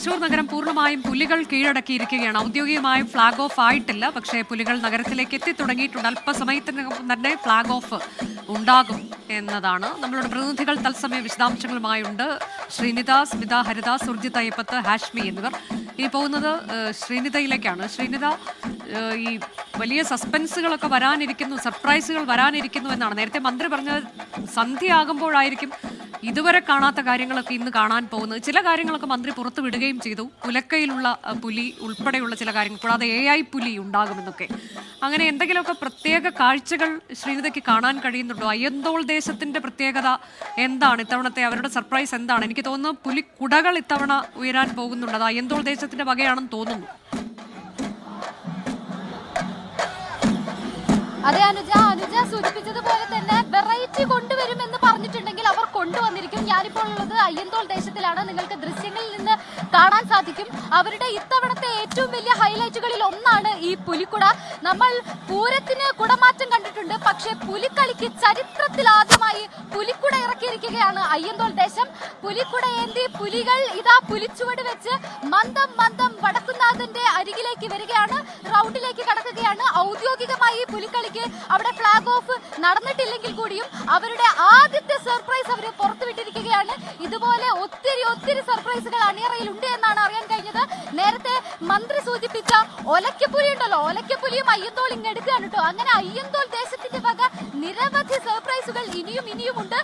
തൃശൂർ നഗരം പൂർണ്ണമായും പുലികൾ കീഴടക്കിയിരിക്കുകയാണ്. ഔദ്യോഗികമായും flag off ആയിട്ടില്ല, പക്ഷേ പുലികൾ നഗരത്തിലേക്ക് എത്തിത്തുടങ്ങിയിട്ടുണ്ട്. അല്പസമയത്തിനകം തന്നെ ഫ്ളാഗ് ഓഫ് ഉണ്ടാകും എന്നതാണ്. നമ്മളുടെ പ്രതിനിധികൾ തത്സമയ വിശദാംശങ്ങളുമായുണ്ട്. ശ്രീനിത, സ്മിത, ഹരിത, സുർജിത് അയ്യപ്പത്ത്, ഹാഷ്മി എന്നിവർ. ഈ പോകുന്നത് ശ്രീനിതയിലേക്കാണ്. ശ്രീനിത, ഈ വലിയ സസ്പെൻസുകളൊക്കെ വരാനിരിക്കുന്നു, സർപ്രൈസുകൾ വരാനിരിക്കുന്നു എന്നാണ് നേരത്തെ മന്ത്രി പറഞ്ഞത്. സന്ധ്യയാകുമ്പോഴായിരിക്കും ഇതുവരെ കാണാത്ത കാര്യങ്ങളൊക്കെ ഇന്ന് കാണാൻ പോകുന്നത്. ചില കാര്യങ്ങളൊക്കെ മന്ത്രി പുറത്തു വിടുകയും ചെയ്തു. ഉലക്കയിലുള്ള പുലി ഉൾപ്പെടെയുള്ള ചില കാര്യങ്ങൾ, കൂടാതെ AI പുലി ഉണ്ടാകുമെന്നൊക്കെ. അങ്ങനെ എന്തെങ്കിലുമൊക്കെ പ്രത്യേക കാഴ്ചകൾ ശ്രീനിതയ്ക്ക് കാണാൻ കഴിയുന്നുണ്ടോ? അയ്യന്തോൾ ദേശത്തിന്റെ പ്രത്യേകത എന്താണ്? ഇത്തവണത്തെ അവരുടെ സർപ്രൈസ് എന്താണ്? എനിക്ക് തോന്നുന്നു പുലിക്കുടകൾ ഇത്തവണ ഉയരാൻ പോകുന്നുണ്ട്. അത് അയ്യന്തോൾ ദേശത്തിന്റെ വകയാണെന്ന് തോന്നുന്നു. അതെ അനുജ സൂചിപ്പിച്ചതുപോലെ തന്നെ വെറൈറ്റി കൊണ്ടുവരുമെന്ന് പറഞ്ഞിട്ടുണ്ടെങ്കിൽ അവർ കൊണ്ടുവന്നിരിക്കും. ഞാനിപ്പോൾ ഉള്ളത് അയ്യന്തോൾ ദേശത്തിലാണ്. നിങ്ങൾക്ക് ദൃശ്യങ്ങളിൽ നിന്ന് കാണാൻ സാധിക്കും. അവരുടെ ഇത്തവണത്തെ ഏറ്റവും വലിയ ഹൈലൈറ്റുകളിൽ ഒന്നാണ് ഈ പുലിക്കുട. നമ്മൾ പൂരത്തിന് കുടമാറ്റം കണ്ടിട്ടുണ്ട്, പക്ഷേ പുലിക്കളിക്ക് ചരിത്രത്തിൽ ആദ്യമായി പുലിക്കുട ഇറക്കിയിരിക്കുകയാണ് അയ്യന്തോൾ ദേശം. പുലിക്കുട ഏന്തി പുലികൾ ഇതാ പുലിച്ചുവട് വെച്ച് മന്ദം മന്ദം വടക്കുന്നാഥന്റെ അരികിലേക്ക് വരികയാണ്, റൗണ്ടിലേക്ക് കടക്കുകയാണ്. ഔദ്യോഗികമായി പുലിക്കളിക്ക് അവിടെ ഫ്ളാഗ് ഓഫ് നടന്നിട്ടില്ലെങ്കിൽ കൂടിയും അവരുടെ ആദ്യത്തെ സർപ്രൈസ് അവർ പുറത്തുവിട്ടിരിക്കുകയാണ്. ഇതുപോലെ ഒത്തിരി സർപ്രൈസുകൾ അണിയറയിൽ ഉണ്ട് എന്നാണ് അറിയാൻ കഴിഞ്ഞത്. നേരത്തെ മന്ത്രി സൂചിപ്പിച്ച ഒലക്കപ്പുലി ഉണ്ടല്ലോ, ഒലക്കപ്പുലിയും അയ്യന്തോൾ ഇങ്ങെടുക്കുകയാണ് കേട്ടോ. അങ്ങനെ അയ്യന്തോൾ ദേശത്തിന്റെ വക നിരവധി സർപ്രൈസുകൾ ഇനിയും ഉണ്ട്.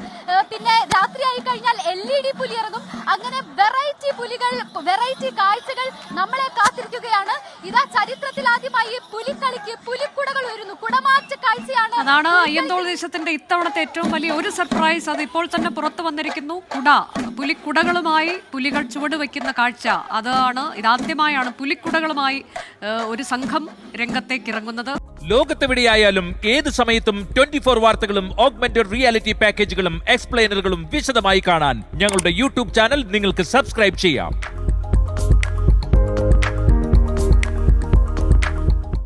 പിന്നെ രാത്രിയായി കഴിഞ്ഞാൽ LED പുലി ഇറങ്ങും. അങ്ങനെ വെറൈറ്റി പുലികൾ, വെറൈറ്റി കാഴ്ചകൾ നമ്മളെ കാത്തിരിക്കുകയാണ്. ഇതാ ചരിത്രത്തിൽ ആദ്യമായി പുലിക്കളിക്ക് പുലിക്കുടകൾ വരുന്നു. കുടമാറ്റ കാഴ്ചയാണ്. അതാണ് അയ്യന്തോൾ ദേശത്തിന്റെ ഇത്തവണത്തെ ഏറ്റവും വലിയ ഒരു സർപ്രൈസ്. അത് ഇപ്പോൾ തന്നെ പുറത്തു വന്നിരിക്കുന്നു. പുലിക്കുടകളുമായി പുലികൾ ചുവടുവെക്കുന്ന കാഴ്ച. അതാണ് ഇതാദ്യമായാണ് പുലിക്കുടകളുമായി ഒരു സംഘം രംഗത്തേക്ക് ഇറങ്ങുന്നത്. ലോകത്തെവിടെയായാലും ഏത് സമയത്തും 24 വാർത്തകളും ഓഗ്മെന്റഡ് റിയാലിറ്റി പാക്കേജുകളും എക്സ്പ്ലെയിനറുകളും വിശദമായി കാണാൻ ഞങ്ങളുടെ YouTube ചാനൽ നിങ്ങൾക്ക് സബ്സ്ക്രൈബ് ചെയ്യാം.